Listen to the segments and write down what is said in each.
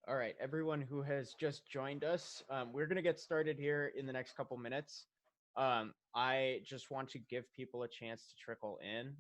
All right, everyone who has just joined us, we're going to get started here in the next couple minutes. I just want to give people a chance to trickle in.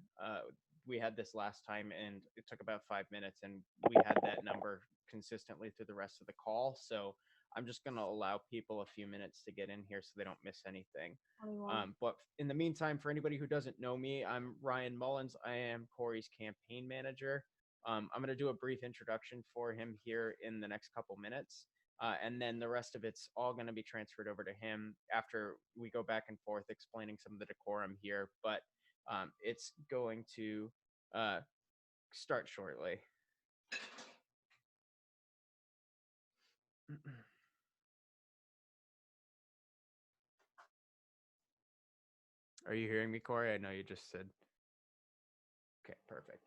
We had this last time and it took about 5 minutes, and we had that number consistently through the rest of the call. So I'm just going to allow people a few minutes to get in here so they don't miss anything. 21. But in the meantime, for anybody who doesn't know me, I'm Ryan Mullins. I am Corey's campaign manager. I'm going to do a brief introduction for him here in the next couple minutes. And then the rest of it's all going to be transferred over to him after we go back and forth explaining some of the decorum here. But it's going to uh, start shortly. Are you hearing me, Corey? I know you just said. Okay, perfect.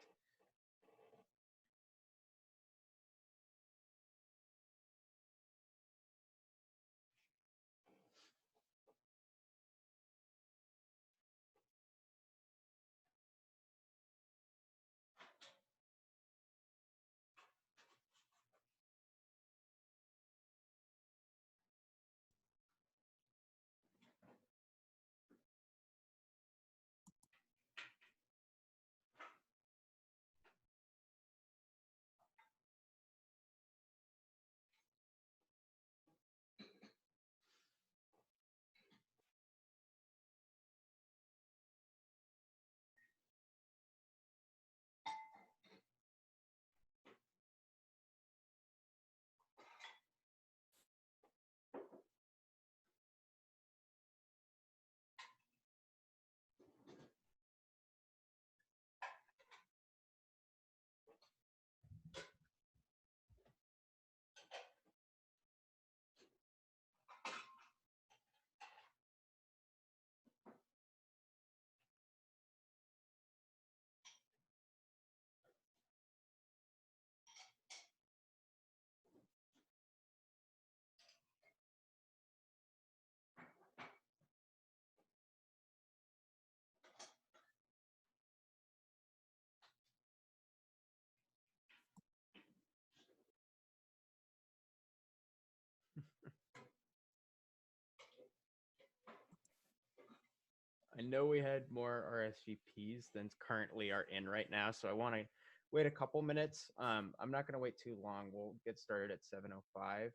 I know we had more RSVPs than currently are in right now, so I want to wait a couple minutes. I'm not going to wait too long. We'll get started at 7:05,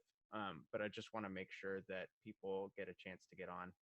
but I just want to make sure that people get a chance to get on.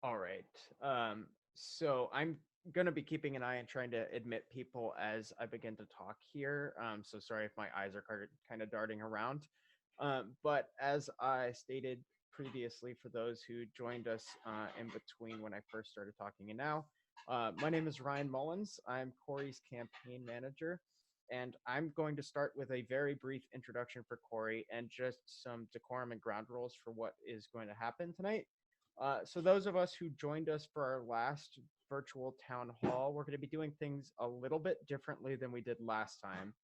All right. So I'm going to be keeping an eye and trying to admit people as I begin to talk here. So sorry if my eyes are kind of darting around. But as I stated previously, for those who joined us in between when I first started talking and now, my name is Ryan Mullins. I'm Corey's campaign manager. And I'm going to start with a very brief introduction for Corey and just some decorum and ground rules for what is going to happen tonight. So those of us who joined us for our last virtual town hall, we're going to be doing things a little bit differently than we did last time.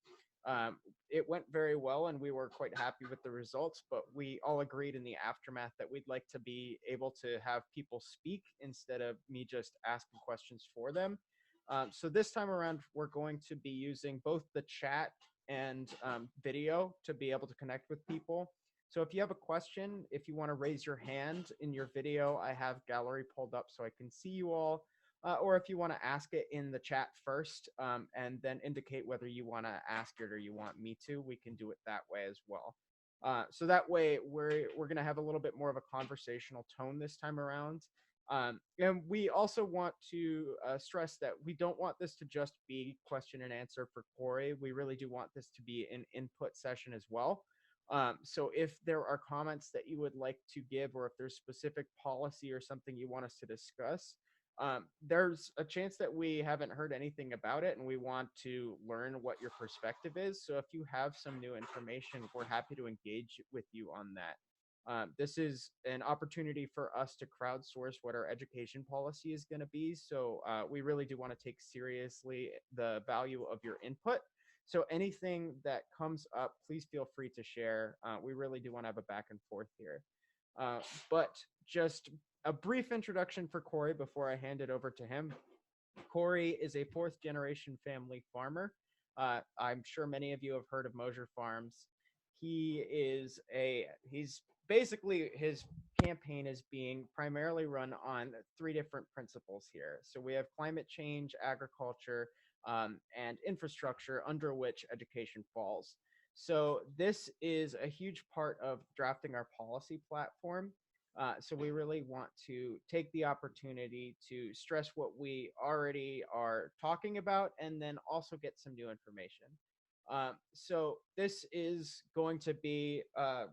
Um, it went very well and we were quite happy with the results, but we all agreed in the aftermath that we'd like to be able to have people speak instead of me just asking questions for them. So this time around, we're going to be using both the chat and video to be able to connect with people. So if you have a question, if you want to raise your hand in your video, I have gallery pulled up so I can see you all. Or if you want to ask it in the chat first, and then indicate whether you want to ask it or you want me to, we can do it that way as well. So that way we're going to have a little bit more of a conversational tone this time around. And we also want to stress that we don't want this to just be question and answer for Corey. We really do want this to be an input session as well. So if there are comments that you would like to give, or if there's specific policy or something you want us to discuss, there's a chance that we haven't heard anything about it and we want to learn what your perspective is. So if you have some new information, we're happy to engage with you on that. This is an opportunity for us to crowdsource what our education policy is going to be. So we really do want to take seriously the value of your input. So anything that comes up, please feel free to share. We really do want to have a back and forth here. But just a brief introduction for Corey before I hand it over to him. Corey is a fourth generation family farmer. I'm sure many of you have heard of Mosher Farms. He's basically, his campaign is being primarily run on three different principles here. So we have climate change, agriculture, and infrastructure, under which education falls. So this is a huge part of drafting our policy platform. So we really want to take the opportunity to stress what we already are talking about and then also get some new information. So this is going to be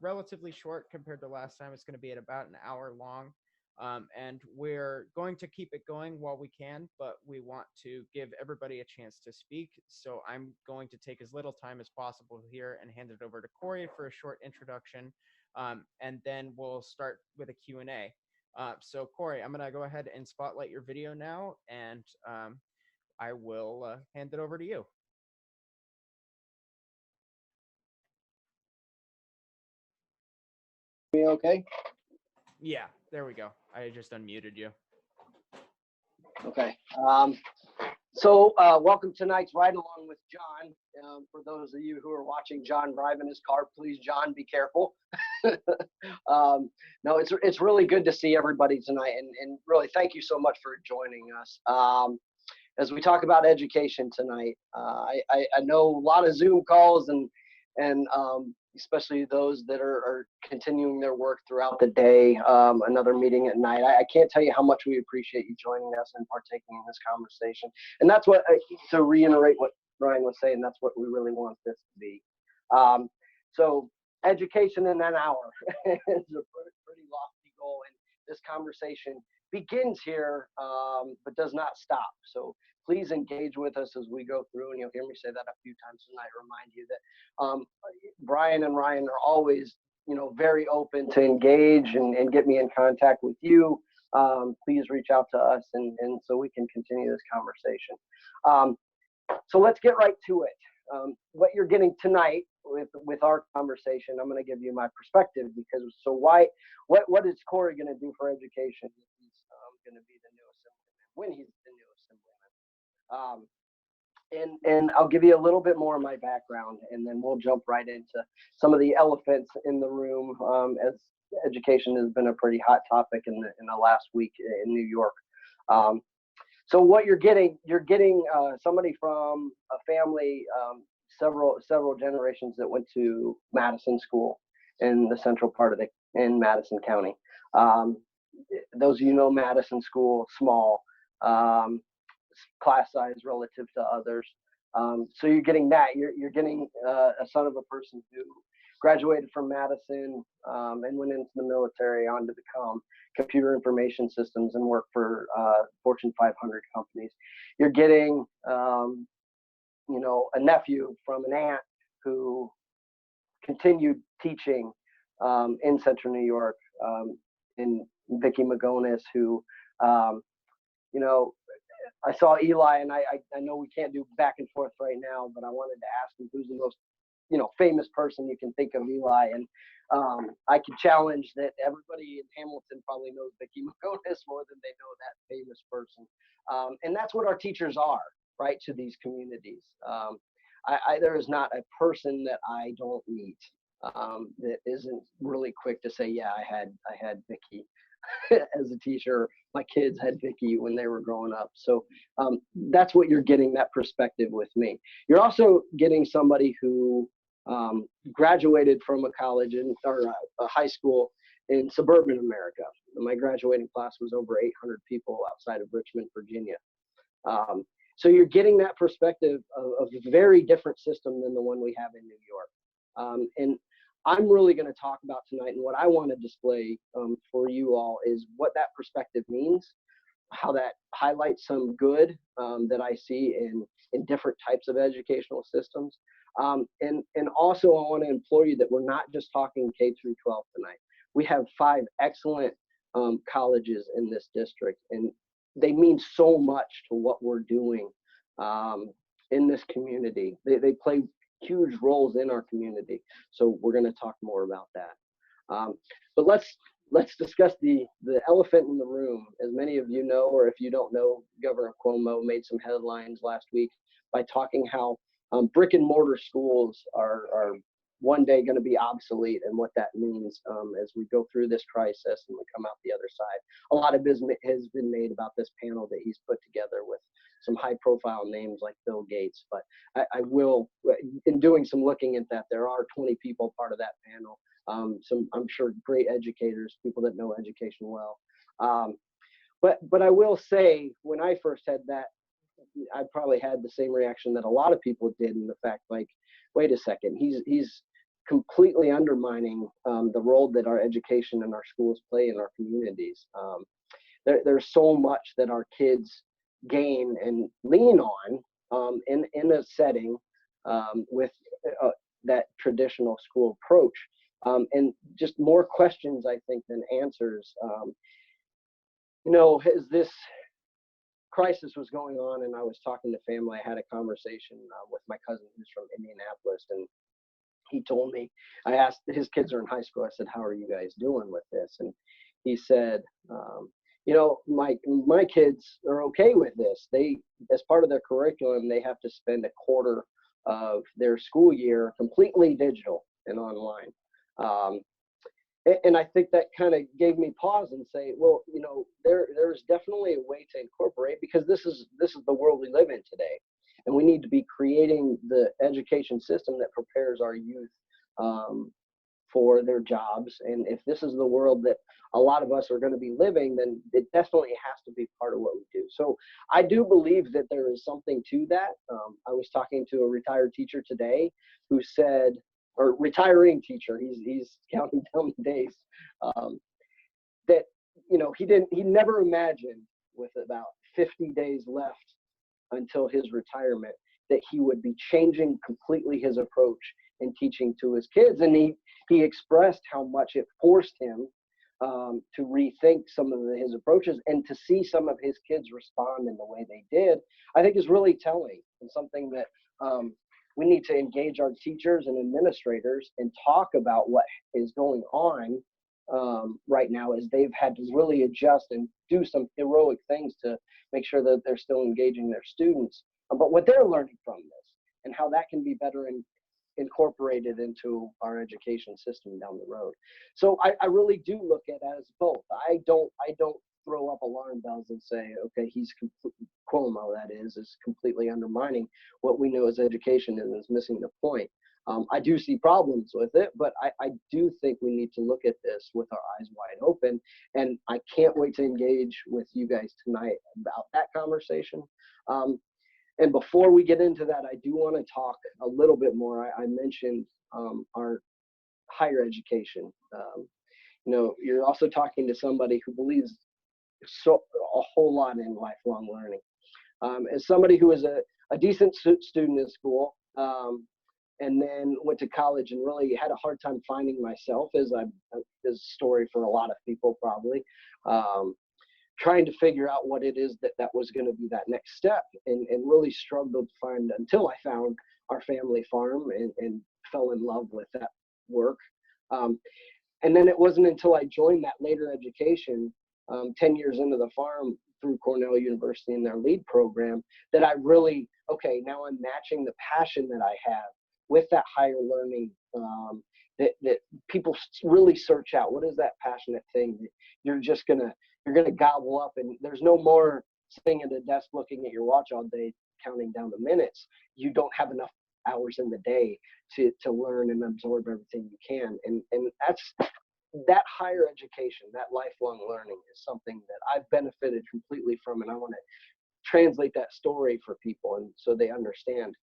relatively short compared to last time. It's going to be at about an hour long. And we're going to keep it going while we can, but we want to give everybody a chance to speak. So I'm going to take as little time as possible here and hand it over to Corey for a short introduction. And then we'll start with a Q&A. So Corey, I'm going to go ahead and spotlight your video now, and I will hand it over to you. Me okay? Yeah, there we go. I just unmuted you. Okay. So welcome to tonight's ride along with John. For those of you who are watching John driving his car, please, John, be careful. No, it's really good to see everybody tonight, and really thank you so much for joining us. As we talk about education tonight, I know a lot of Zoom calls and especially those that are continuing their work throughout the day, another meeting at night. I can't tell you how much we appreciate you joining us and partaking in this conversation. And that's what, to reiterate what Brian was saying, that's what we really want this to be. So education in an hour is a pretty lofty goal. And this conversation begins here, but does not stop. So please engage with us as we go through, and you'll hear me say that a few times tonight. Remind you that Brian and Ryan are always, very open to engage and get me in contact with you. Please reach out to us, and so we can continue this conversation. So let's get right to it. What you're getting tonight with our conversation, I'm going to give you my perspective, because what is Corey going to do for education? He's going to be the new assemblyman, when he's the new assemblyman. And I'll give you a little bit more of my background, and then we'll jump right into some of the elephants in the room, as education has been a pretty hot topic in the last week in New York. So what you're getting somebody from a family, several generations that went to Madison School in the central part of in Madison County. Those of you know Madison School, small. Class size relative to others. So you're getting that. You're getting a son of a person who graduated from Madison and went into the military on to become computer information systems and work for Fortune 500 companies. You're getting, a nephew from an aunt who continued teaching in Central New York, in Vicki Magonis, who, I saw Eli, and I know we can't do back and forth right now, but I wanted to ask him who's the most famous person you can think of, Eli. And I can challenge that everybody in Hamilton probably knows Vicki McGonis more than they know that famous person. And that's what our teachers are, right, to these communities. There is not a person that I don't meet that isn't really quick to say, yeah, I had Vicki as a teacher. My kids had Vicki when they were growing up. So that's what you're getting, that perspective with me. You're also getting somebody who graduated from a college or a high school in suburban America. My graduating class was over 800 people outside of Richmond, Virginia. So you're getting that perspective of a very different system than the one we have in New York. And I'm really going to talk about tonight, and what I want to display for you all is what that perspective means, how that highlights some good that I see in different types of educational systems. And also I want to implore you that we're not just talking K through 12 tonight. We have 5 excellent colleges in this district, and they mean so much to what we're doing in this community. They play huge roles in our community. So we're going to talk more about that. But let's discuss the elephant in the room. As many of you know, or if you don't know, Governor Cuomo made some headlines last week by talking how brick and mortar schools are one day going to be obsolete, and what that means as we go through this crisis and we come out the other side. A lot of business has been made about this panel that he's put together with some high profile names like Bill Gates, but I will, in doing some looking at that, there are 20 people part of that panel. Some, I'm sure, great educators, people that know education well. But I will say, when I first had that, I probably had the same reaction that a lot of people did, in the fact, like, wait a second, he's completely undermining the role that our education and our schools play in our communities. There's so much that our kids gain and lean on in a setting with that traditional school approach, and just more questions, I think, than answers. As this crisis was going on and I was talking to family, I had a conversation with my cousin who's from Indianapolis, and he told me, I asked, his kids are in high school, I said, how are you guys doing with this? And he said, my kids are okay with this. They, as part of their curriculum, they have to spend a quarter of their school year completely digital and online. And I think that kind of gave me pause and say, well, there's definitely a way to incorporate, because this is the world we live in today, and we need to be creating the education system that prepares our youth for their jobs. And if this is the world that a lot of us are going to be living, then it definitely has to be part of what we do. So I do believe that there is something to that. I was talking to a retired teacher today who said, or retiring teacher, he's counting down the days, that he never imagined, with about 50 days left until his retirement, that he would be changing completely his approach in teaching to his kids. And he expressed how much it forced him to rethink some of his approaches, and to see some of his kids respond in the way they did, I think is really telling, and something that we need to engage our teachers and administrators and talk about what is going on right now, as they've had to really adjust and do some heroic things to make sure that they're still engaging their students, but what they're learning from this and how that can be better incorporated into our education system down the road. So I really do look at it as both. I don't throw up alarm bells and say, okay, Cuomo, that is completely undermining what we know as education and is missing the point. I do see problems with it, but I do think we need to look at this with our eyes wide open. And I can't wait to engage with you guys tonight about that conversation. And before we get into that, I do want to talk a little bit more. I mentioned our higher education. You're also talking to somebody who believes a whole lot in lifelong learning. As somebody who was a decent student in school, and then went to college and really had a hard time finding myself, as a story for a lot of people probably, trying to figure out what it is that was going to be that next step, and really struggled to find, until I found our family farm and fell in love with that work. And then it wasn't until I joined that later education, 10 years into the farm through Cornell University in their lead program, that I really, okay, now I'm matching the passion that I have with that higher learning, that people really search out. What is that passionate thing that you're gonna gobble up, and there's no more sitting at a desk looking at your watch all day counting down the minutes. You don't have enough hours in the day to learn and absorb everything you can, and that higher education, that lifelong learning is something that I've benefited completely from, and I want to translate that story for people and so they understand.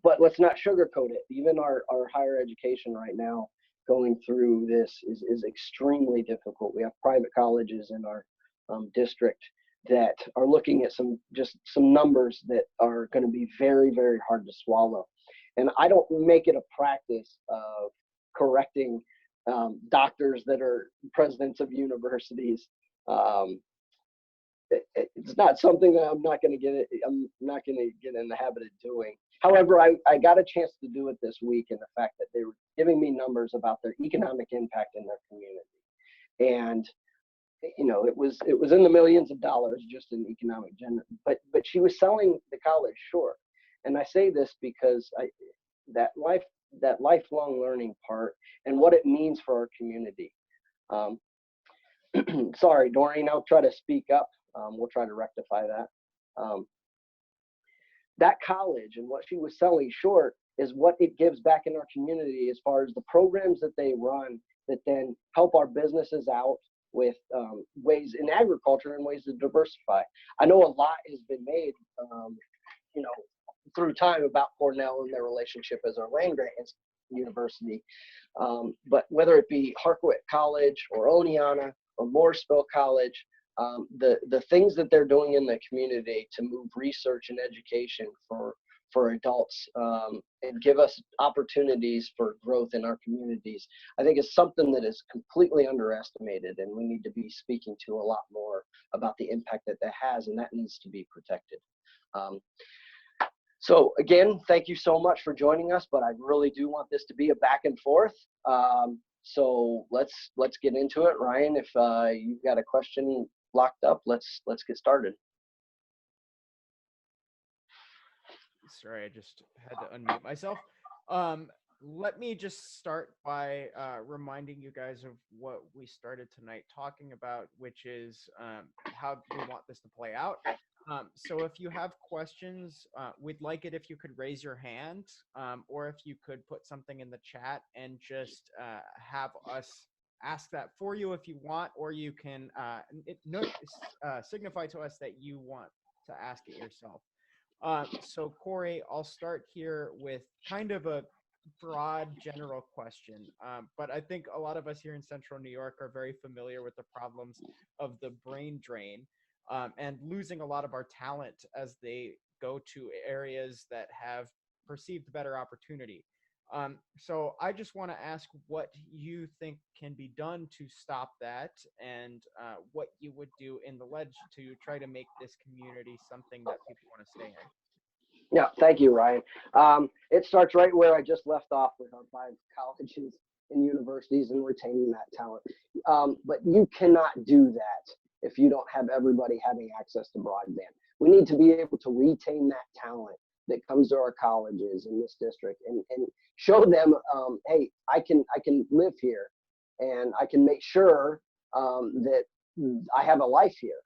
But let's not sugarcoat it. Even our higher education right now going through this is extremely difficult. We have private colleges in our district that are looking at some numbers that are going to be very, very hard to swallow. And I don't make it a practice of correcting doctors that are presidents of universities. It's not something that I'm not going to get in the habit of doing. However, I got a chance to do it this week, in the fact that they were giving me numbers about their economic impact in their community. And it was in the millions of dollars just in economic general, but she was selling the college short. And I say this because that lifelong learning part and what it means for our community. Sorry, Doreen, I'll try to speak up. We'll try to rectify that. That college and what she was selling short is what it gives back in our community, as far as the programs that they run that then help our businesses out with ways in agriculture and ways to diversify. I know a lot has been made, through time about Cornell and their relationship as our land grant university. But whether it be Harquett College or Oneonta or Morrisville College, the things that they're doing in the community to move research and education for adults and give us opportunities for growth in our communities, I think is something that is completely underestimated, and we need to be speaking to a lot more about the impact that has, and that needs to be protected. So again, thank you so much for joining us, but I really do want this to be a back and forth. So let's get into it. Ryan, if you've got a question locked up, let's get started. Sorry, I just had to unmute myself. Let me just start by reminding you guys of what we started tonight talking about, which is how we want this to play out. So if you have questions, we'd like it if you could raise your hand, or if you could put something in the chat and just have us ask that for you if you want, or you can signify to us that you want to ask it yourself. So Corey, I'll start here with kind of a broad general question, but I think a lot of us here in Central New York are very familiar with the problems of the brain drain and losing a lot of our talent as they go to areas that have perceived better opportunity. So I just want to ask what you think can be done to stop that, and what you would do in the ledge to try to make this community something that people want to stay in. Yeah, thank you, Ryan. It starts right where I just left off with our 5 colleges and universities and retaining that talent. But you cannot do that if you don't have everybody having access to broadband. We need to be able to retain that talent that comes to our colleges in this district and show them, hey, I can live here, and I can make sure that I have a life here.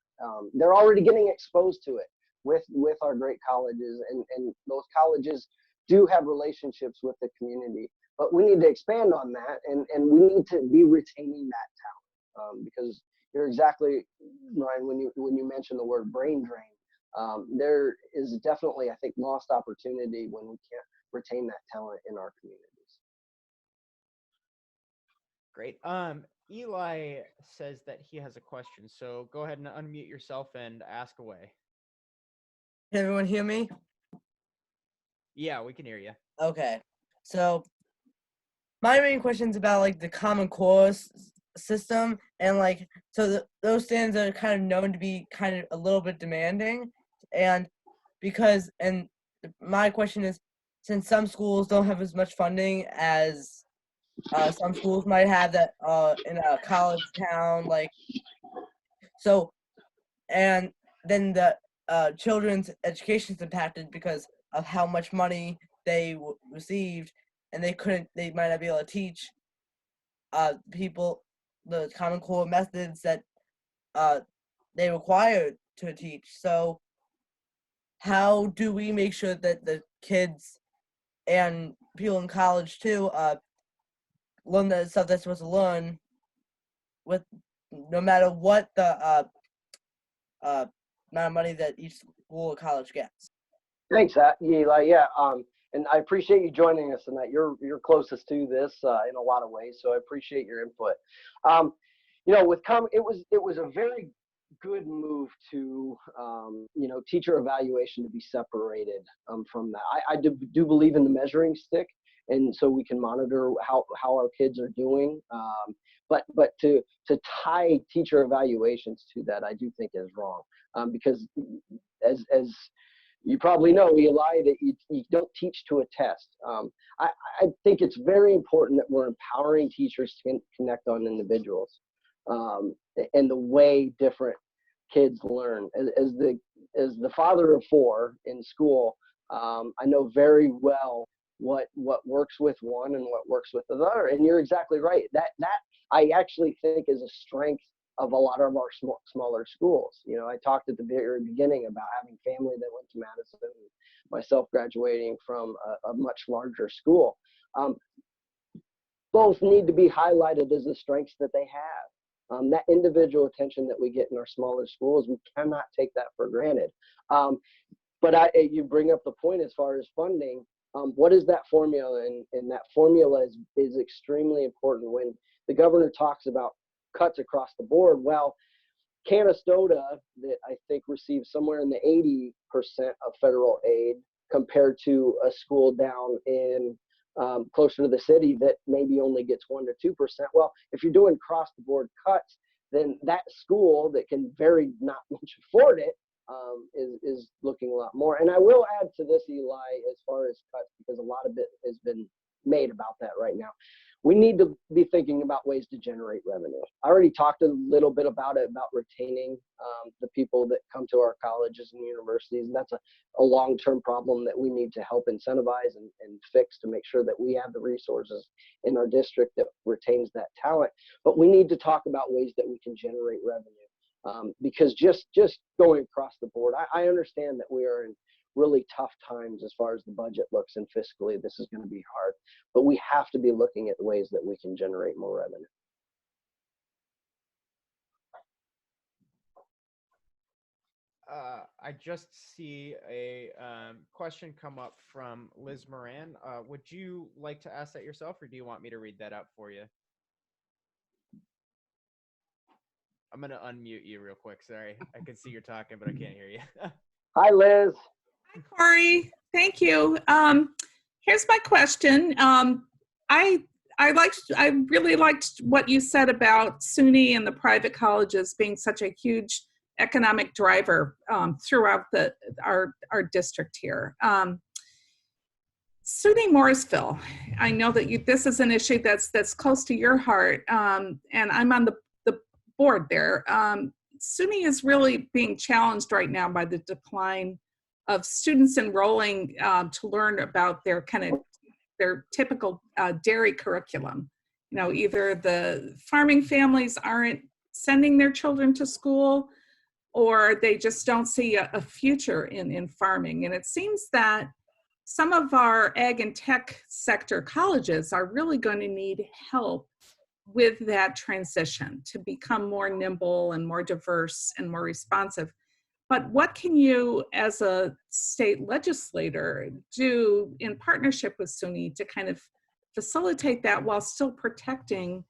They're already getting exposed to it with our great colleges, and those colleges do have relationships with the community, but we need to expand on that, and we need to be retaining that talent, because you're exactly right when you mention the word brain drain. There is definitely, I think, lost opportunity when we can't retain that talent in our communities. Great. Eli says that he has a question, so go ahead and unmute yourself and ask away. Can everyone hear me? Yeah, we can hear you. Okay. So my main question is about like the Common Core system, and like those standards are kind of known to be kind of a little bit demanding, and my question is, since some schools don't have as much funding as some schools might have that in a college town, like, so, and then the children's education is impacted because of how much money they received, and they might not be able to teach people the Common Core methods that they require to teach. So how do we make sure that the kids and people in college too learn the stuff they're supposed to learn, with no matter what the amount of money that each school or college gets? Thanks, Eli. Yeah, and I appreciate you joining us tonight. You're closest to this in a lot of ways, so I appreciate your input. It was a very good move to teacher evaluation to be separated from that. I do believe in the measuring stick, and so we can monitor how our kids are doing. But to tie teacher evaluations to that, I do think is wrong, because as you probably know, Eli, that you don't teach to a test. I think it's very important that we're empowering teachers to connect on individuals and the way different kids learn. As the father of 4 in school, I know very well what works with one and what works with the other. And you're exactly right. That I actually think is a strength of a lot of our smaller schools. I talked at the very beginning about having family that went to Madison, and myself graduating from a much larger school. Both need to be highlighted as the strengths that they have. That individual attention that we get in our smaller schools, we cannot take that for granted. But you bring up the point as far as funding. What is that formula? And that formula is extremely important. When the governor talks about cuts across the board, well, Canastota, that I think receives somewhere in the 80% of federal aid, compared to a school down in closer to the city that maybe only gets 1 to 2%. Well, if you're doing across the board cuts, then that school that can very not much afford it is looking a lot more. And I will add to this, Eli, as far as cuts, because a lot of it has been made about that right now. We need to be thinking about ways to generate revenue. I already talked a little bit about it, about retaining the people that come to our colleges and universities. And that's a long-term problem that we need to help incentivize and fix to make sure that we have the resources in our district that retains that talent. But we need to talk about ways that we can generate revenue, because just going across the board, I understand that we are in really tough times as far as the budget looks, and fiscally this is going to be hard, but we have to be looking at the ways that we can generate more revenue. I just see a question come up from Liz Moran. Would you like to ask that yourself, or do you want me to read that out for you? I'm going to unmute you real quick. Sorry. I can see you're talking, but I can't hear you. Hi, Liz. Hi, Corey. Thank you. Here's my question. I really liked what you said about SUNY and the private colleges being such a huge economic driver throughout our district here. SUNY Morrisville, I know that this is an issue that's close to your heart, and I'm on the board there. SUNY is really being challenged right now by the decline of students enrolling to learn about their typical dairy curriculum. Either the farming families aren't sending their children to school, or they just don't see a future in farming. And it seems that some of our ag and tech sector colleges are really going to need help with that transition to become more nimble and more diverse and more responsive. But what can you, as a state legislator, do in partnership with SUNY to kind of facilitate that while still protecting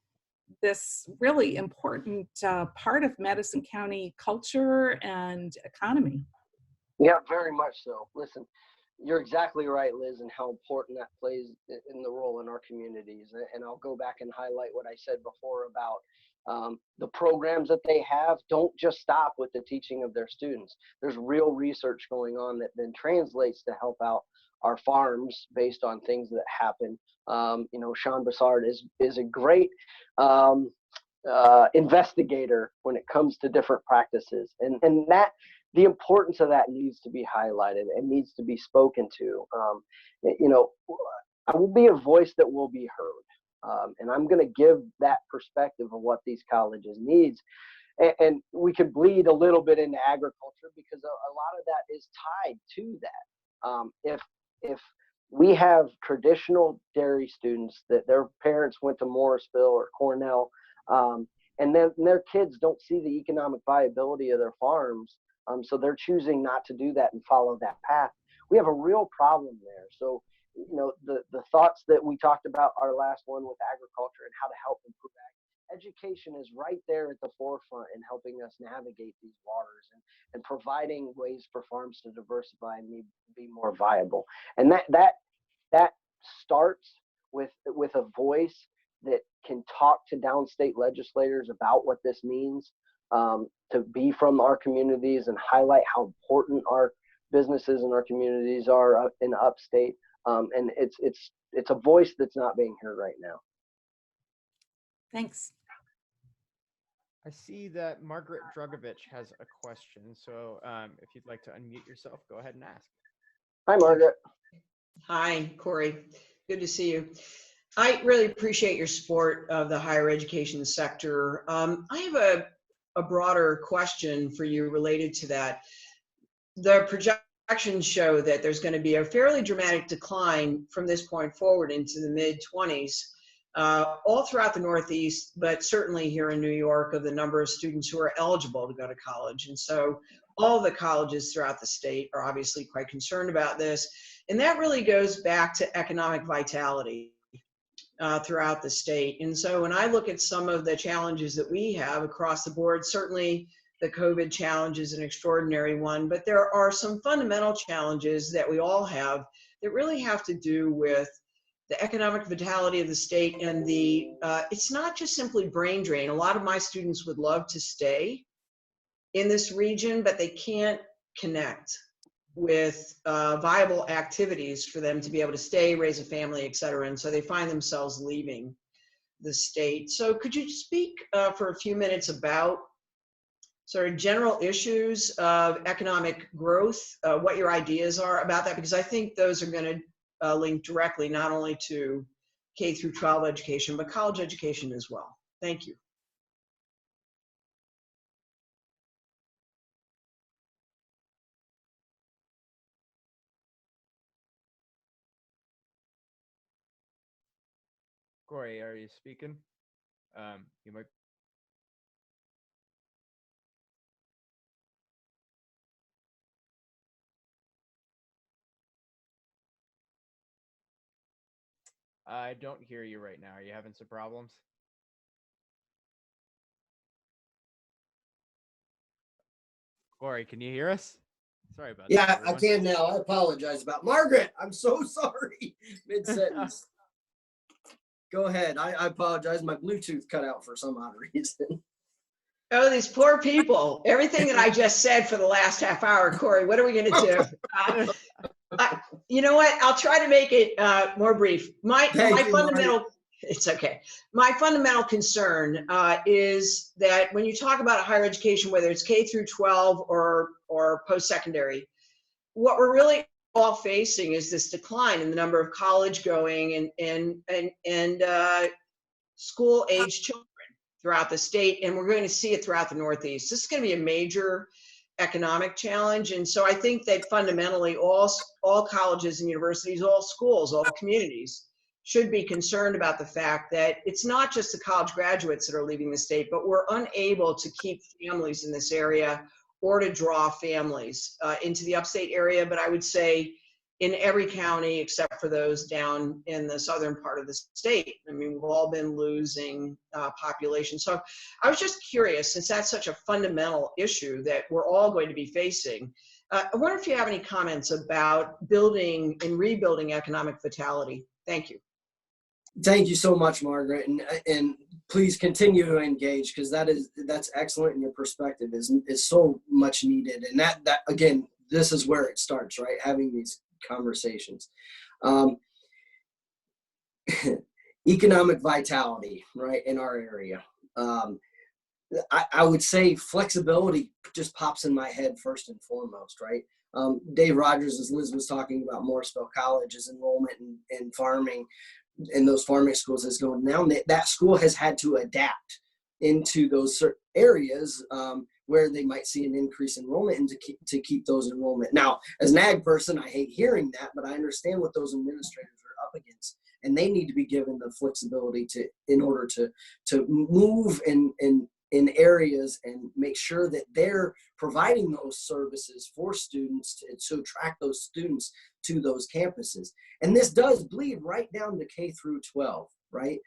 this really important part of Madison County culture and economy? Yeah, very much so. Listen, You're exactly right, Liz, and how important that plays in the role in our communities. And I'll go back and highlight what I said before about the programs that they have don't just stop with the teaching of their students. There's real research going on that then translates to help out our farms based on things that happen. You know, Sean Bassard is a great investigator when it comes to different practices, and that the importance of that needs to be highlighted and needs to be spoken to. You know, I will be a voice that will be heard, and I'm going to give that perspective of what these colleges needs. And we could bleed a little bit into agriculture because a lot of that is tied to that. If we have traditional dairy students that their parents went to Morrisville or Cornell, and then their kids don't see the economic viability of their farms, so they're choosing not to do that and follow that path. We have a real problem there. So, you know, the thoughts that we talked about our last one with agriculture and how to help improve education is right there at the forefront in helping us navigate these waters and providing ways for farms to diversify and be more viable. And that starts with a voice that can talk to downstate legislators about what this means, to be from our communities and highlight how important our businesses and our communities are in upstate. And it's a voice that's not being heard right now. Thanks. I see that Margaret Drugovich has a question. So if you'd like to unmute yourself, go ahead and ask. Hi, Margaret. Hi, Corey. Good to see you. I really appreciate your support of the higher education sector. I have a broader question for you related to that. The projections show that there's going to be a fairly dramatic decline from this point forward into the mid-20s, all throughout the Northeast, but certainly here in New York, of the number of students who are eligible to go to college. And so all the colleges throughout the state are obviously quite concerned about this. And that really goes back to economic vitality throughout the state. And so when I look at some of the challenges that we have across the board, certainly the COVID challenge is an extraordinary one, but there are some fundamental challenges that we all have that really have to do with the economic vitality of the state and it's not just simply brain drain. A lot of my students would love to stay in this region, but they can't connect with viable activities for them to be able to stay, raise a family, et cetera. And so they find themselves leaving the state. So could you speak for a few minutes about sort of general issues of economic growth, what your ideas are about that? Because I think those are going to link directly not only to K through 12 education, but college education as well. Thank you. Corey, are you speaking? You might. I don't hear you right now. Are you having some problems? Corey, can you hear us? Sorry about that. Yeah, I everyone. can now. I apologize about Margaret. I'm so sorry. Mid sentence. Go ahead. I apologize. My Bluetooth cut out for some odd reason. Oh, these poor people. Everything that I just said for the last half hour, Corey, what are we going to do? You know what? I'll try to make it more brief. My fundamental, it's okay. My fundamental concern is that when you talk about higher education, whether it's K through 12 or post-secondary, what we're really all facing is this decline in the number of college going and school age children throughout the state, and we're going to see it throughout the Northeast. This is going to be a major economic challenge, and so I think that fundamentally all colleges and universities, all schools, all communities should be concerned about the fact that it's not just the college graduates that are leaving the state, but we're unable to keep families in this area or to draw families into the upstate area, but I would say in every county except for those down in the southern part of the state. I mean, we've all been losing population. So I was just curious, since that's such a fundamental issue that we're all going to be facing, I wonder if you have any comments about building and rebuilding economic vitality. Thank you. Thank you so much, Margaret, and please continue to engage, because that's excellent, and your perspective is so much needed. And that again, this is where it starts, right? Having these conversations. Economic vitality, right, in our area. I would say flexibility just pops in my head first and foremost, right? Dave Rogers, as Liz was talking about, Morrisville College's enrollment in farming, and those farming schools is going down. That school has had to adapt into those certain areas where they might see an increase in enrollment, and to keep those enrollment. Now, as an ag person, I hate hearing that, but I understand what those administrators are up against, and they need to be given the flexibility in order to move in areas and make sure that they're providing those services for students to attract those students to those campuses. And this does bleed right down to K through 12, right?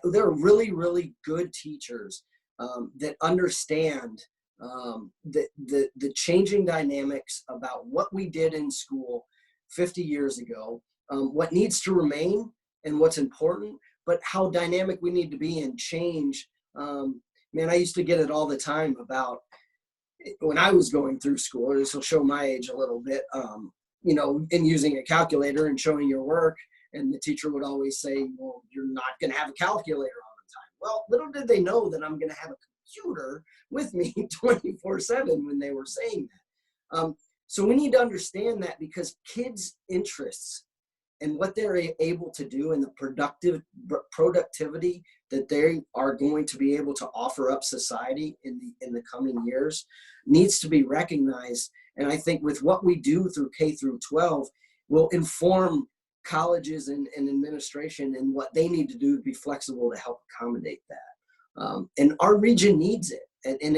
There are really, really good teachers that understand the changing dynamics about what we did in school 50 years ago, what needs to remain and what's important, but how dynamic we need to be and change. Man, I used to get it all the time about when I was going through school. This will show my age a little bit, in using a calculator and showing your work. And the teacher would always say, well, you're not going to have a calculator all the time. Well, little did they know that I'm going to have a computer with me 24/7 when they were saying that. So we need to understand that, because kids' interests and what they're able to do and the productivity that they are going to be able to offer up society in the coming years needs to be recognized. And I think with what we do through K through 12 will inform colleges and administration and what they need to do to be flexible to help accommodate that. And our region needs it. And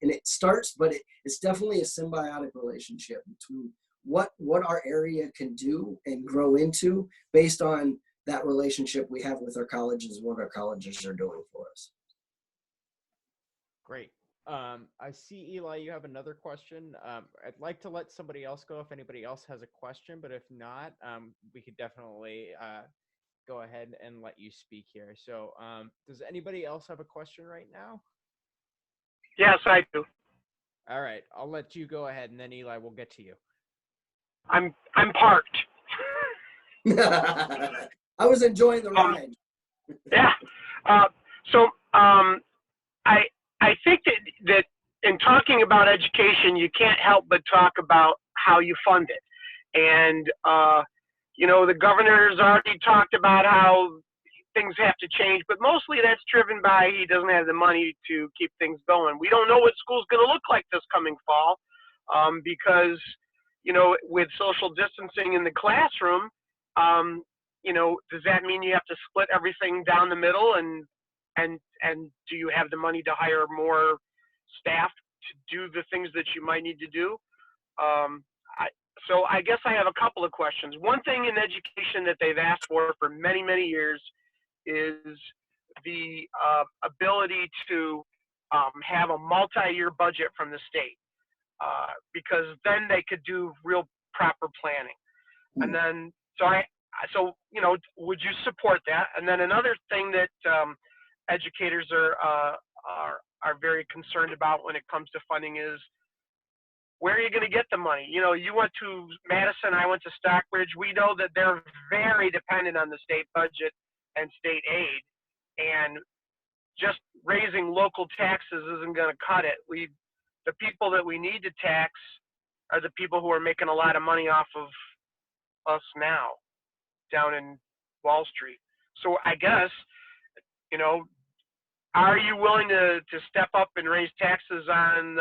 it starts, but it's definitely a symbiotic relationship between what our area can do and grow into based on that relationship we have with our colleges, what our colleges are doing for us. Great. I see, Eli, you have another question. I'd like to let somebody else go if anybody else has a question, but if not, we could definitely go ahead and let you speak here. So does anybody else have a question right now? Yes, I do. All right, I'll let you go ahead, and then Eli will get to you. I'm parked. I was enjoying the ride. Yeah. So I think that in talking about education, you can't help but talk about how you fund it. And the governor's already talked about how things have to change, but mostly that's driven by he doesn't have the money to keep things going. We don't know what school's going to look like this coming fall, because with social distancing in the classroom, does that mean you have to split everything down the middle? And do you have the money to hire more staff to do the things that you might need to do? So I guess I have a couple of questions. One thing in education that they've asked for many, many years is the ability to have a multi-year budget from the state, because then they could do real proper planning. And then, would you support that? And then another thing that educators are very concerned about when it comes to funding is, where are you going to get the money? You went to Madison, I went to Stockbridge. We know that they're very dependent on the state budget and state aid, and just raising local taxes isn't going to cut it. The people that we need to tax are the people who are making a lot of money off of us now down in Wall Street. So I guess, are you willing to step up and raise taxes on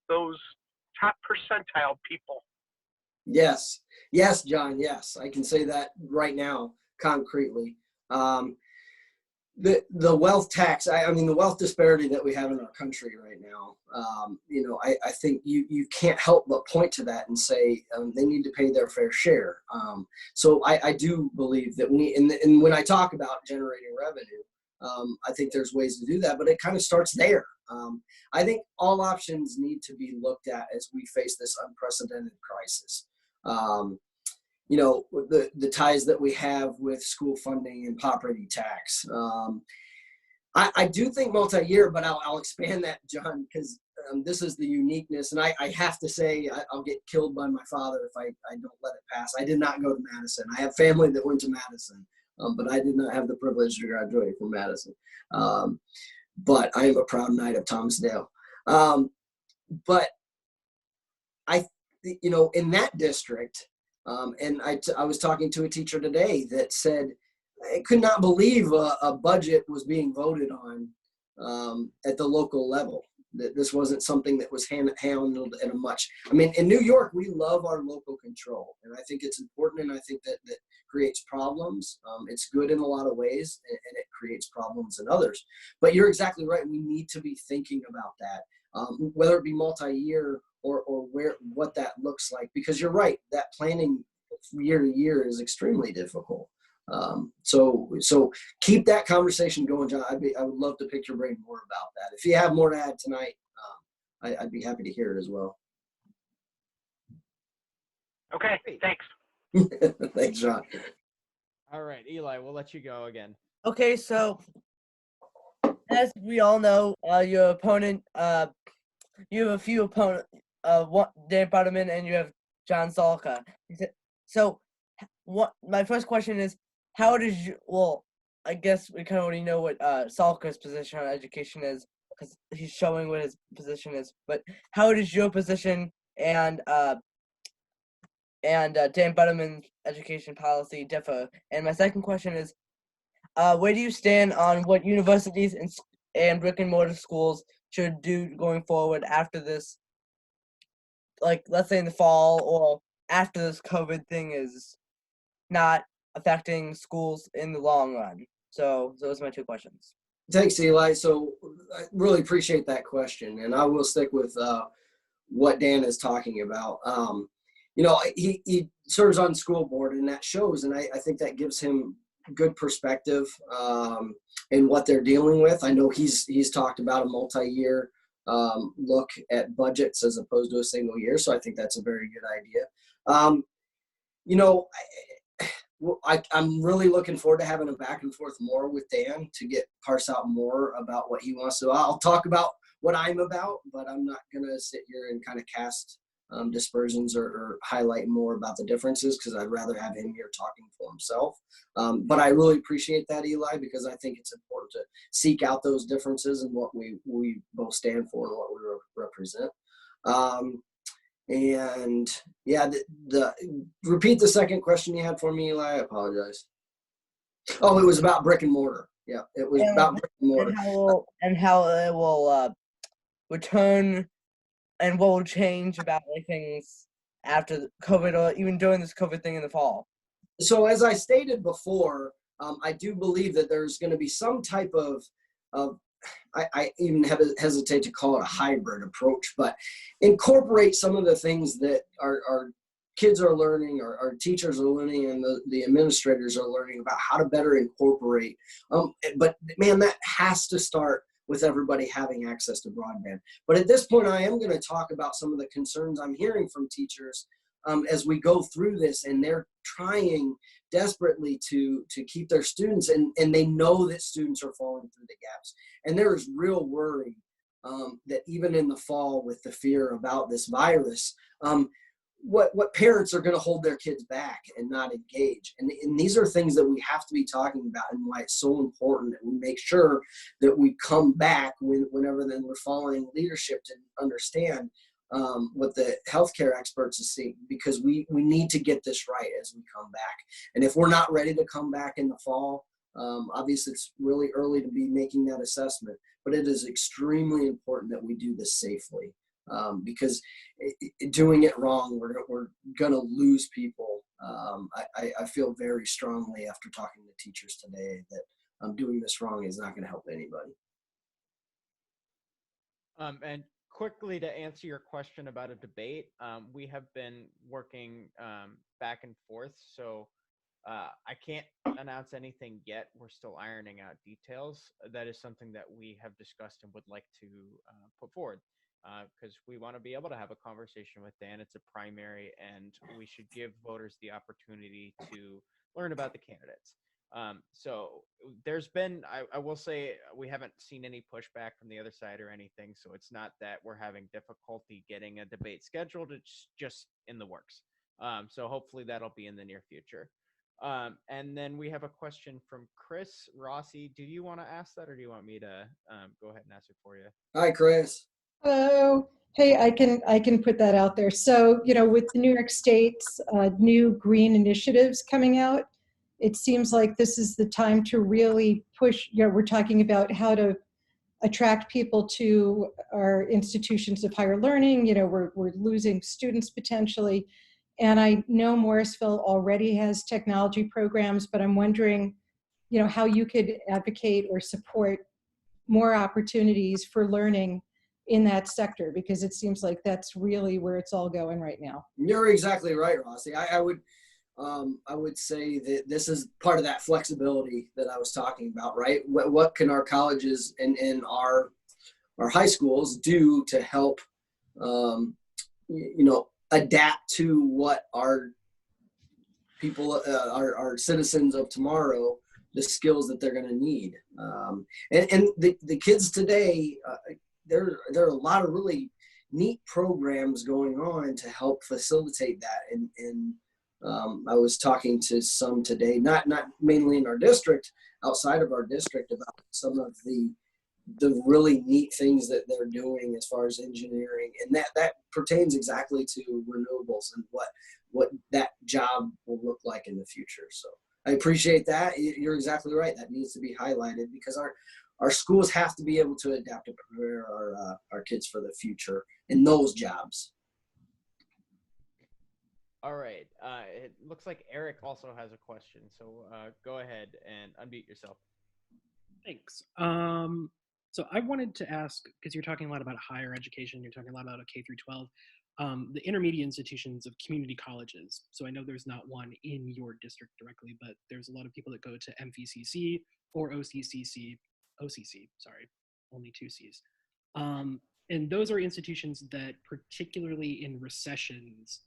those top percentile people? Yes, John, yes. I can say that right now, concretely. The wealth tax, the wealth disparity that we have in our country right now, I think you can't help but point to that and say they need to pay their fair share. So I do believe that and when I talk about generating revenue, I think there's ways to do that, but it kind of starts there. I think all options need to be looked at as we face this unprecedented crisis. You know, the ties that we have with school funding and property tax. I do think multi-year, but I'll expand that, John, because this is the uniqueness. And I have to say, I'll get killed by my father if I don't let it pass. I did not go to Madison. I have family that went to Madison, but I did not have the privilege to graduate from Madison. But I am a proud Knight of Thomasdale. But you know, in that district, and I was talking to a teacher today that said, I could not believe a budget was being voted on at the local level. That this wasn't something that was handled in a much. I mean, in New York, we love our local control, and I think it's important, and I think that creates problems. It's good in a lot of ways, and it creates problems in others. But you're exactly right. We need to be thinking about that, whether it be multi-year or what that looks like, because you're right, that planning year to year is extremely difficult. So keep that conversation going, John. I would love to pick your brain more about that. If you have more to add tonight, I'd be happy to hear it as well. Okay, thanks. Thanks, John. All right, Eli, we'll let you go again. Okay, so as we all know, your opponent, you have a few opponents, Dan Butterman and you have John Salka. So, my first question is, how did you? Well, I guess we kind of already know what Salka's position on education is because he's showing what his position is. But how does your position and Dan Butterman's education policy differ? And my second question is, where do you stand on what universities and brick and mortar schools should do going forward after this? Like, let's say in the fall or after this COVID thing is not affecting schools in the long run. So those are my two questions. Thanks, Eli. So I really appreciate that question, and I will stick with what Dan is talking about. You know, he serves on school board, and that shows, and I think that gives him good perspective in what they're dealing with. I know he's talked about a multi-year look at budgets as opposed to a single year, so I think that's a very good idea. You know, I'm really looking forward to having a back and forth more with Dan to parse out more about what he wants to. I'll talk about what I'm about, but I'm not going to sit here and kind of cast dispersions or highlight more about the differences because I'd rather have him here talking for himself. But I really appreciate that, Eli, because I think it's important to seek out those differences and what we both stand for and what we represent. And yeah, repeat the second question you had for me, Eli. I apologize. Oh, it was about brick and mortar. Yeah, it was about brick and mortar. And how it will return, and what will change about things after COVID or even during this COVID thing in the fall. So as I stated before, I do believe that there's going to be some type of I even hesitate to call it a hybrid approach, but incorporate some of the things that our kids are learning, our teachers are learning, and the administrators are learning about how to better incorporate. But man, that has to start with everybody having access to broadband. But at this point, I am going to talk about some of the concerns I'm hearing from teachers as we go through this, and they're trying desperately to keep their students, and they know that students are falling through the gaps. And there is real worry that even in the fall, with the fear about this virus, what parents are going to hold their kids back and not engage. And these are things that we have to be talking about, and why it's so important that we make sure that we come back whenever then we're following leadership to understand what the healthcare experts are seeing, because we need to get this right as we come back. And if we're not ready to come back in the fall, obviously it's really early to be making that assessment, but it is extremely important that we do this safely, because doing it wrong, we're going to lose people. I feel very strongly after talking to teachers today that doing this wrong is not going to help anybody. And quickly to answer your question about a debate, we have been working back and forth. So I can't announce anything yet. We're still ironing out details. That is something that we have discussed and would like to put forward because we want to be able to have a conversation with Dan. It's a primary, and we should give voters the opportunity to learn about the candidates. So there's been, I will say, we haven't seen any pushback from the other side or anything. So it's not that we're having difficulty getting a debate scheduled. It's just in the works. So hopefully that'll be in the near future. And then we have a question from Chris Rossi. Do you want to ask that, or do you want me to go ahead and ask it for you? Hi, Chris. Hello. Hey, I can put that out there. So, with the New York State's new green initiatives coming out, it seems like this is the time to really push. We're talking about how to attract people to our institutions of higher learning. We're losing students potentially. And I know Morrisville already has technology programs, but I'm wondering, how you could advocate or support more opportunities for learning in that sector, because it seems like that's really where it's all going right now. You're exactly right, Rossi. I would say that this is part of that flexibility that I was talking about, right? What can our colleges and our high schools do to help, adapt to what our people, our citizens of tomorrow, the skills that they're going to need. And the kids today, there are a lot of really neat programs going on to help facilitate that. And I was talking to some today, not mainly in our district, outside of our district, about some of the really neat things that they're doing as far as engineering, and that pertains exactly to renewables and what that job will look like in the future. So I appreciate that. You're exactly right. That needs to be highlighted, because our schools have to be able to adapt and prepare our kids for the future in those jobs. All right. It looks like Eric also has a question. So go ahead and unmute yourself. Thanks. So I wanted to ask, because you're talking a lot about higher education, you're talking a lot about K through 12, the intermediate institutions of community colleges. So I know there's not one in your district directly, but there's a lot of people that go to MVCC or OCC, sorry, only 2 C's. And those are institutions that, particularly in recessions,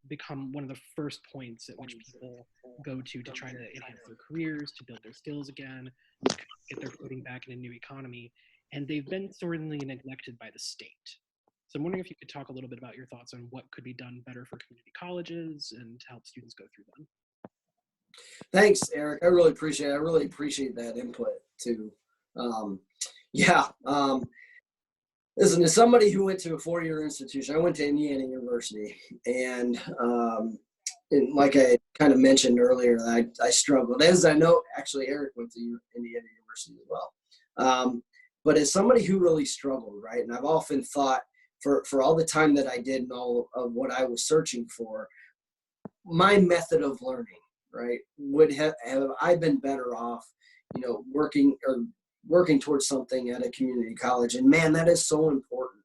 become one of the first points at which people go to try to enhance their careers, to build their skills again, to get their footing back in a new economy. And they've been sorely neglected by the state. So I'm wondering if you could talk a little bit about your thoughts on what could be done better for community colleges and to help students go through them. Thanks, Eric. I really appreciate it. I really appreciate that input too. Listen, as somebody who went to a 4-year institution, I went to Indiana University, and like I kind of mentioned earlier, I struggled, as I know actually Eric went to Indiana University as well. But as somebody who really struggled, right, and I've often thought for all the time that I did and all of what I was searching for, my method of learning, right, would have I been better off, working towards something at a community college. And man, that is so important.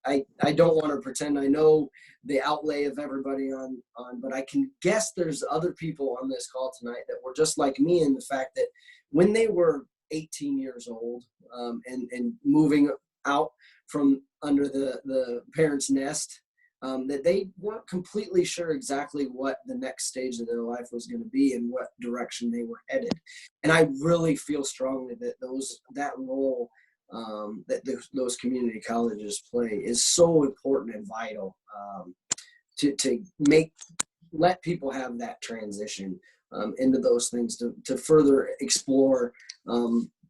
I don't want to pretend I know the outlay of everybody on, but I can guess there's other people on this call tonight that were just like me, in the fact that when they were 18 years old and moving out from under the parents' nest, that they weren't completely sure exactly what the next stage of their life was going to be and what direction they were headed. And I really feel strongly that that role that those community colleges play is so important and vital to let people have that transition into those things, to further explore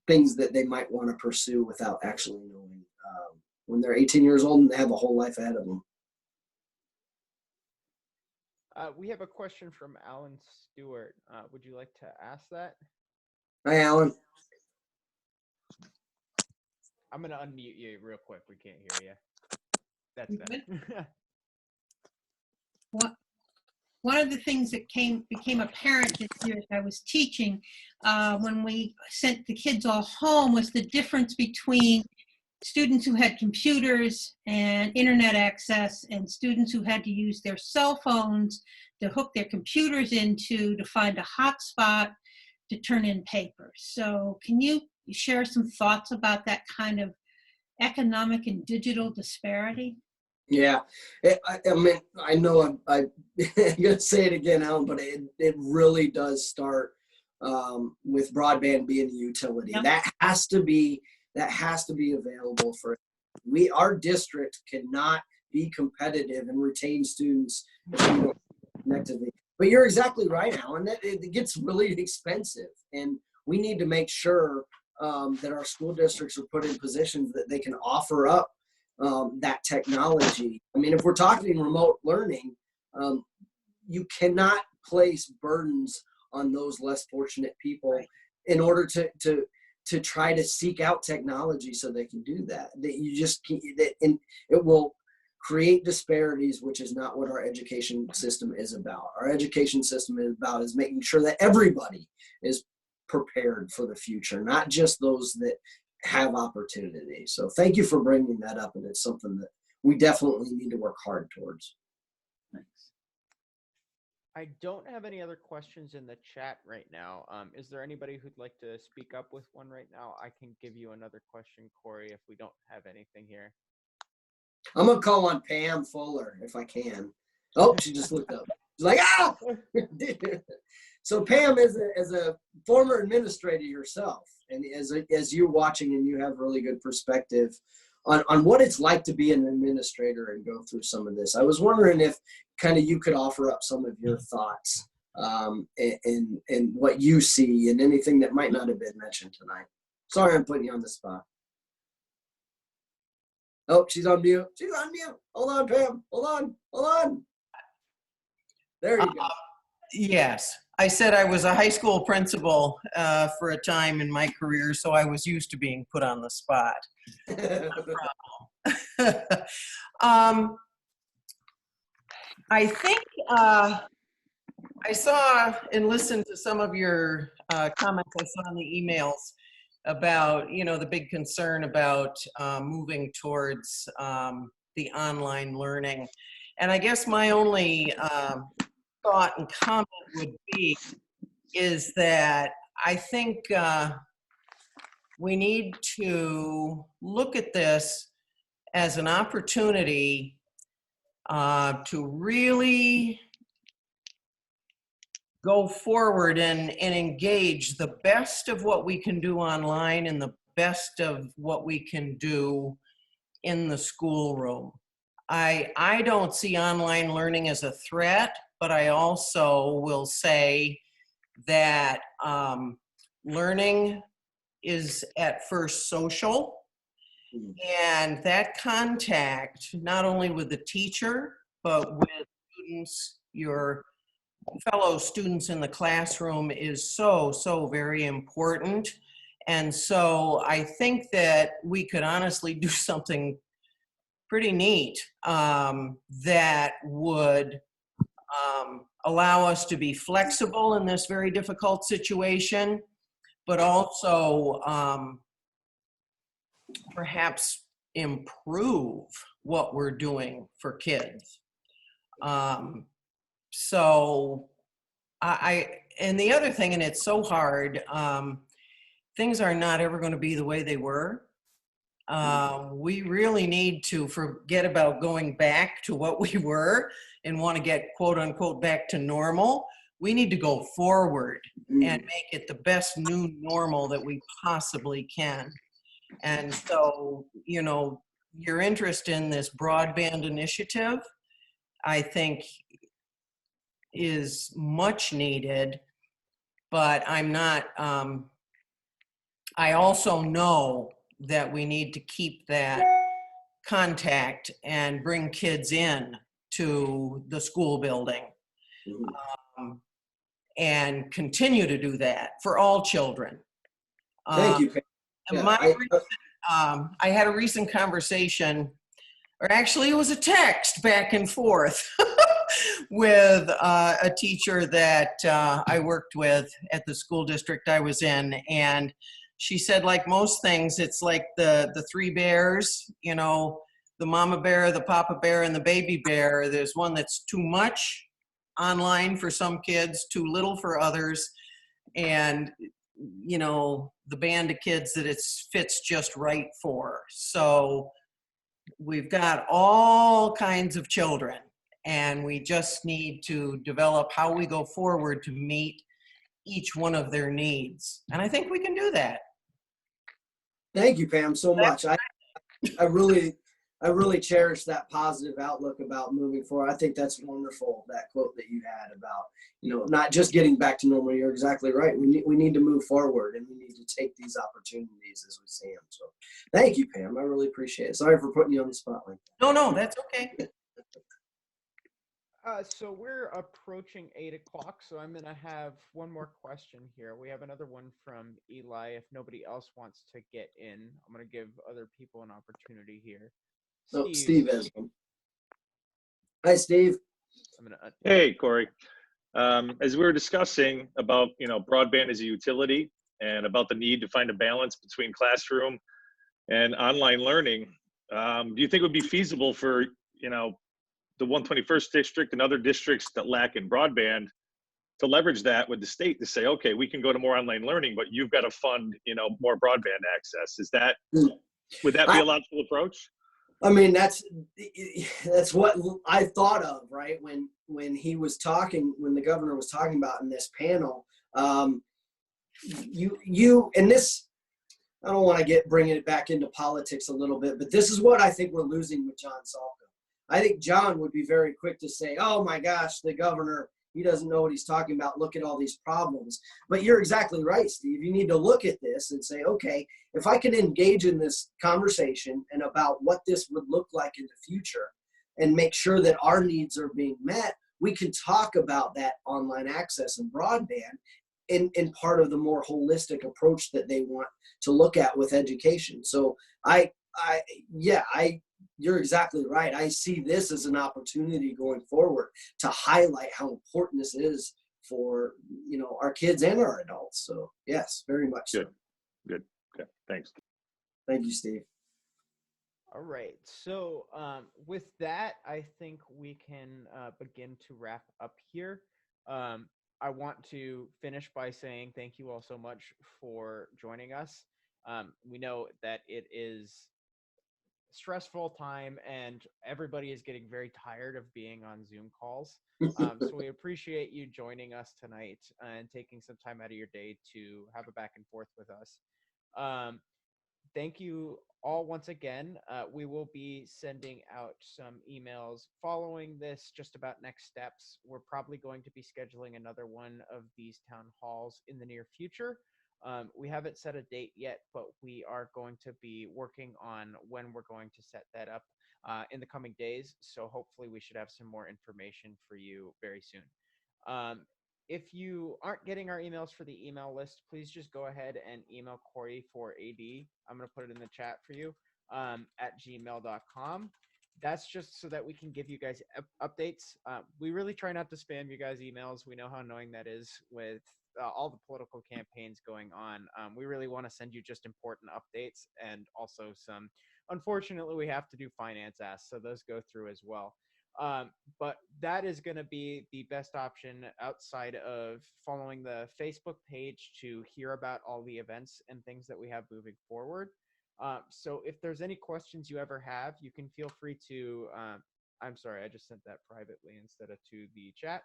things that they might want to pursue without actually knowing when they're 18 years old and they have a whole life ahead of them. We have a question from Alan Stewart. Would you like to ask that? Hi, Alan. I'm going to unmute you real quick. We can't hear you. That's better. One of the things that became apparent this year as I was teaching, when we sent the kids all home, was the difference between students who had computers and internet access and students who had to use their cell phones to hook their computers into, to find a hotspot, to turn in papers. So can you share some thoughts about that kind of economic and digital disparity? Yeah, I mean, I know I'm gonna say it again, Alan, but it really does start with broadband being a utility. Yep. That has to be available for. Our district cannot be competitive and retain students if we don't connectively. But you're exactly right, Alan. That it gets really expensive, and we need to make sure that our school districts are put in positions that they can offer up that technology. I mean, if we're talking remote learning, you cannot place burdens on those less fortunate people in order to try to seek out technology so they can do that. That you just and it will create disparities, which is not what our education system is about. Our education system is making sure that everybody is prepared for the future, not just those that have opportunity. So thank you for bringing that up, and it's something that we definitely need to work hard towards. Thanks. I don't have any other questions in the chat right now. Is there anybody who'd like to speak up with one right now? I can give you another question, Corey, if we don't have anything here. I'm gonna call on Pam Fuller if I can. Oh, she just looked up. She's like, ah! So Pam, as a former administrator yourself, and as you're watching and you have really good perspective on what it's like to be an administrator and go through some of this, I was wondering if kind of you could offer up some of your thoughts and what you see and anything that might not have been mentioned tonight. Sorry, I'm putting you on the spot. Oh, she's on mute. She's on mute. Hold on, Pam. Hold on. Hold on. There you go. Yes. I said I was a high school principal for a time in my career, so I was used to being put on the spot. No problem. I think I saw and listened to some of your comments I saw in the emails about, the big concern about moving towards the online learning. And I guess my only thought and comment would be is that I think we need to look at this as an opportunity to really go forward and engage the best of what we can do online and the best of what we can do in the schoolroom. I don't see online learning as a threat, but I also will say that learning is at first social, and that contact, not only with the teacher, but with students, your fellow students in the classroom, is so very important. And so I think that we could honestly do something pretty neat that would allow us to be flexible in this very difficult situation, but also perhaps improve what we're doing for kids. So and the other thing, and it's so hard, things are not ever going to be the way they were. We really need to forget about going back to what we were and want to get quote unquote back to normal. We need to go forward and make it the best new normal that we possibly can. And so, your interest in this broadband initiative, I think, is much needed, but I'm not, I also know that we need to keep that contact and bring kids in to the school building and continue to do that for all children. Thank you. I had a recent conversation, or actually it was a text back and forth with a teacher that I worked with at the school district I was in, and she said, like most things, it's like the three bears, the mama bear, the papa bear, and the baby bear. There's one that's too much, online for some kids, too little for others, and you know, the band of kids that it fits just right for. So we've got all kinds of children, and we just need to develop how we go forward to meet each one of their needs. And I think we can do that. Thank you, Pam, so much. I really cherish that positive outlook about moving forward. I think that's wonderful, that quote that you had about, you know, not just getting back to normal. You're exactly right. We need to move forward, and we need to take these opportunities as we see them. So thank you, Pam. I really appreciate it. Sorry for putting you on the spotlight. No, that's okay. So we're approaching 8 o'clock, so I'm going to have one more question here. We have another one from Eli. If nobody else wants to get in, I'm going to give other people an opportunity here. Oh, Steve has one. Hi, Steve. Hey, Corey. As we were discussing about, you know, broadband as a utility and about the need to find a balance between classroom and online learning, do you think it would be feasible for, you know, the 121st district and other districts that lack in broadband to leverage that with the state to say, okay, we can go to more online learning, but you've got to fund, you know, more broadband access? Would that be a logical approach? I mean, that's what I thought of, right? When he was talking, when the governor was talking about in this panel, you and this, I don't want to bringing it back into politics a little bit, but this is what I think we're losing with John Salka. I think John would be very quick to say, oh my gosh, the governor, he doesn't know what he's talking about. Look at all these problems. But you're exactly right, Steve. You need to look at this and say, okay, if I can engage in this conversation and about what this would look like in the future and make sure that our needs are being met, we can talk about that online access and broadband in part of the more holistic approach that they want to look at with education. So you're exactly right. I see this as an opportunity going forward to highlight how important this is for, you know, our kids and our adults. So yes, very much so. Good. Okay. Thanks. Thank you, Steve. All right. So with that, I think we can begin to wrap up here. I want to finish by saying thank you all so much for joining us. We know that it is stressful time and everybody is getting very tired of being on Zoom calls. So we appreciate you joining us tonight and taking some time out of your day to have a back and forth with us. Thank you all once again. We will be sending out some emails following this just about next steps. We're probably going to be scheduling another one of these town halls in the near future. We haven't set a date yet, but we are going to be working on when we're going to set that up in the coming days. So hopefully we should have some more information for you very soon. If you aren't getting our emails for the email list, please just go ahead and email Corey for AD. I'm going to put it in the chat for you at gmail.com. That's just so that we can give you guys updates. We really try not to spam you guys' emails. We know how annoying that is with all the political campaigns going on. We really want to send you just important updates and also some, unfortunately, we have to do finance asks, so those go through as well. But that is going to be the best option outside of following the Facebook page to hear about all the events and things that we have moving forward. So if there's any questions you ever have, you can feel free to, I'm sorry, I just sent that privately instead of to the chat.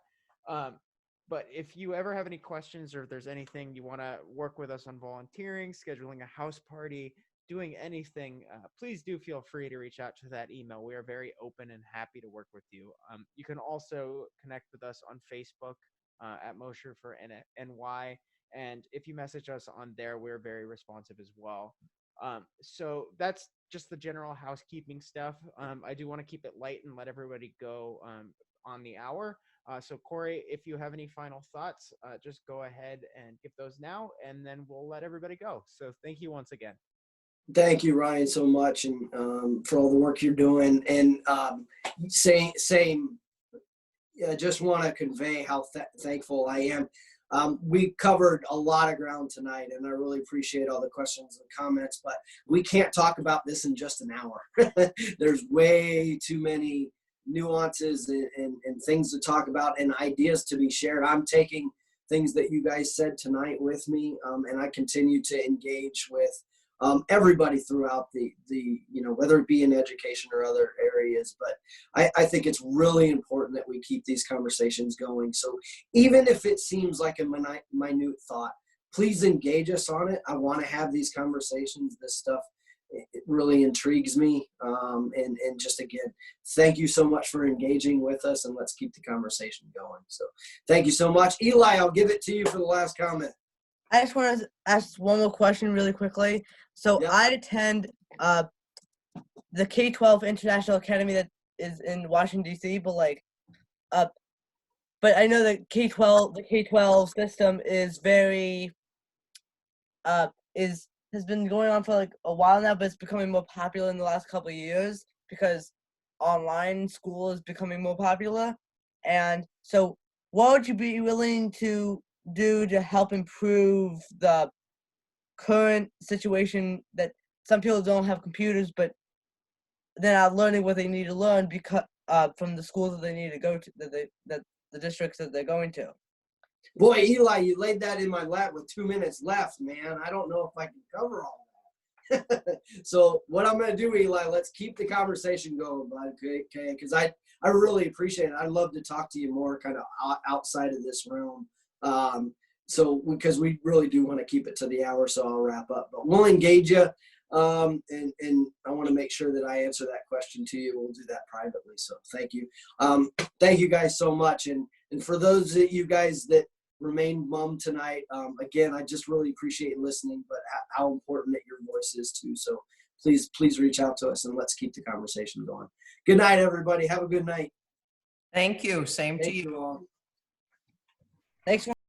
But if you ever have any questions or if there's anything you want to work with us on volunteering, scheduling a house party, doing anything, please do feel free to reach out to that email. We are very open and happy to work with you. You can also connect with us on Facebook at Mosher for NY. And if you message us on there, we're very responsive as well. So that's just the general housekeeping stuff. I do want to keep it light and let everybody go on the hour. So Corey, if you have any final thoughts, just go ahead and give those now, and then we'll let everybody go. So thank you once again. Thank you, Ryan, so much, and for all the work you're doing. And just want to convey how thankful I am. We covered a lot of ground tonight, and I really appreciate all the questions and comments, but we can't talk about this in just an hour. There's way too many nuances and things to talk about and ideas to be shared. I'm taking things that you guys said tonight with me, and I continue to engage with everybody throughout the whether it be in education or other areas. But I think it's really important that we keep these conversations going. So even if it seems like a minute thought, please engage us on it. I want to have these conversations. This stuff, it really intrigues me. And just again, thank you so much for engaging with us, and let's keep the conversation going. So thank you so much. Eli, I'll give it to you for the last comment. I just want to ask one more question really quickly. So Yep. I attend the K-12 International Academy that is in Washington, D.C., but I know the K-12 system is very has been going on for like a while now, but it's becoming more popular in the last couple of years because online school is becoming more popular. And so what would you be willing to do to help improve the current situation that some people don't have computers, but they're not learning what they need to learn because from the schools that they need to go to, that the districts that they're going to? Boy, Eli, you laid that in my lap with 2 minutes left, man. I don't know if I can cover all that. So what I'm going to do, Eli, let's keep the conversation going, bud, okay? Because I really appreciate it. I'd love to talk to you more kind of outside of this realm. So because we really do want to keep it to the hour, so I'll wrap up. But we'll engage you, and I want to make sure that I answer that question to you. We'll do that privately. So thank you. Thank you guys so much. And for those of you guys that remain mum tonight, again, I just really appreciate listening, but how important that your voice is too. So please reach out to us, and let's keep the conversation going. Good night, everybody. Have a good night. Thank you. Same to Thank you. you all. Thanks.